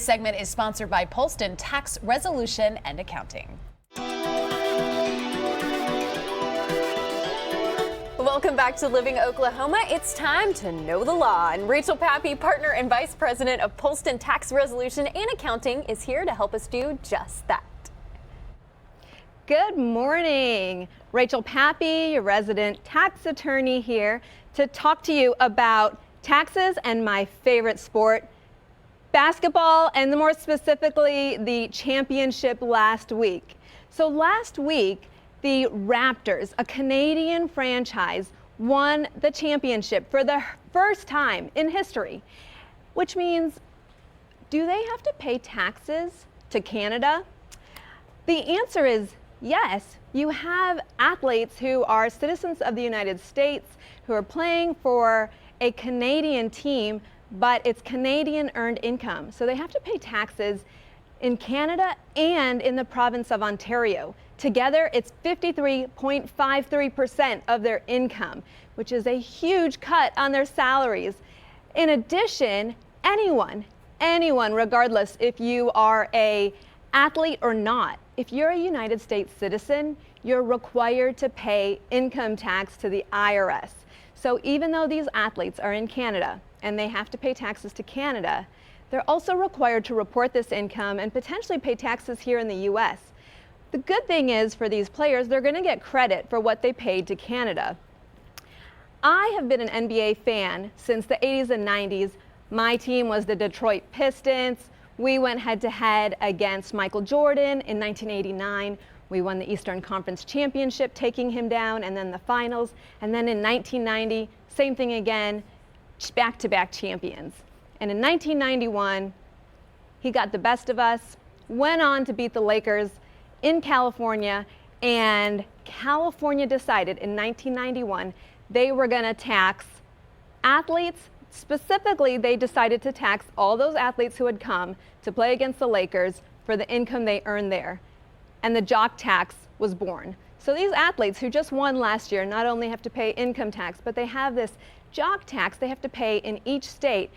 segment is sponsored by Polston Tax Resolution and Accounting. Welcome back to Living Oklahoma. It's time to know the law. And Rachel Pappy, partner and vice president of Polston Tax Resolution and Accounting, is here to help us do just that. Good morning. Rachel Pappy, your resident tax attorney, here to talk to you about taxes and my favorite sport, basketball, and more specifically, the championship last week. So last week, the Raptors, a Canadian franchise, won the championship for the first time in history, which means, do they have to pay taxes to Canada? The answer is yes. You have athletes who are citizens of the United States who are playing for a Canadian team, but it's Canadian earned income. So they have to pay taxes in Canada and in the province of Ontario. Together, it's 53.53% of their income, which is a huge cut on their salaries. In addition, anyone, regardless if you are an athlete or not, if you're a United States citizen, you're required to pay income tax to the IRS. So even though these athletes are in Canada and they have to pay taxes to Canada, they're also required to report this income and potentially pay taxes here in the U.S. The good thing is for these players, they're going to get credit for what they paid to Canada. I have been an NBA fan since the 80s and 90s. My team was the Detroit Pistons. We went head-to-head against Michael Jordan in 1989. We won the Eastern Conference Championship, taking him down, and then the finals. And then in 1990, same thing again, back-to-back champions. And in 1991, he got the best of us, went on to beat the Lakers in California, and California decided in 1991 they were going to tax athletes. Specifically, they decided to tax all those athletes who had come to play against the Lakers for the income they earned there. And the jock tax was born. So these athletes who just won last year not only have to pay income tax, but they have this jock tax they have to pay in each state,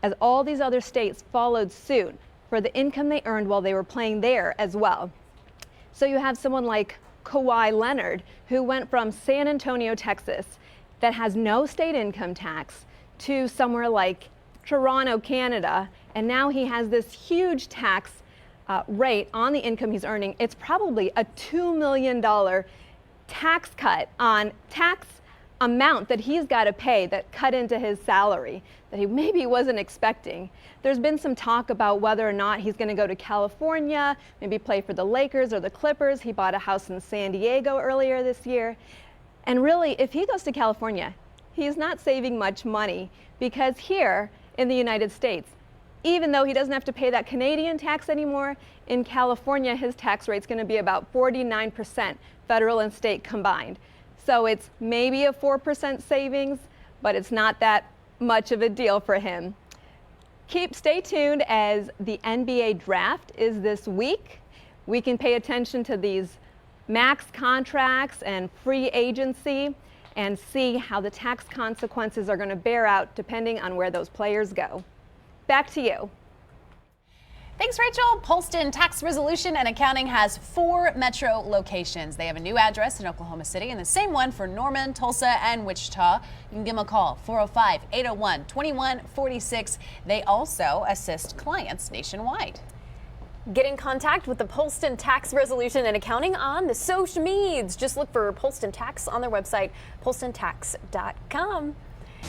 as all these other states followed suit for the income they earned while they were playing there as well. So you have someone like Kawhi Leonard, who went from San Antonio, Texas, that has no state income tax, to somewhere like Toronto, Canada, and now he has this huge tax rate on the income he's earning. It's probably a $2 million tax cut on tax amount that he's got to pay that cut into his salary that he maybe wasn't expecting. There's been some talk about whether or not he's going to go to California, maybe play for the Lakers or the Clippers. He bought a house in San Diego earlier this year. And really, if he goes to California, he's not saving much money, because here in the United States, even though he doesn't have to pay that Canadian tax anymore, in California his tax rate's going to be about 49%, federal and state combined. So it's maybe a 4% savings, but it's not that much of a deal for him. Stay tuned, as the NBA draft is this week. We can pay attention to these max contracts and free agency and see how the tax consequences are going to bear out depending on where those players go. Back to you. Thanks, Rachel. Polston Tax Resolution and Accounting has 4 metro locations. They have a new address in Oklahoma City and the same one for Norman, Tulsa, and Wichita. You can give them a call, 405-801-2146. They also assist clients nationwide. Get in contact with the Polston Tax Resolution and Accounting on the social medias. Just look for Polston Tax on their website, polstontax.com.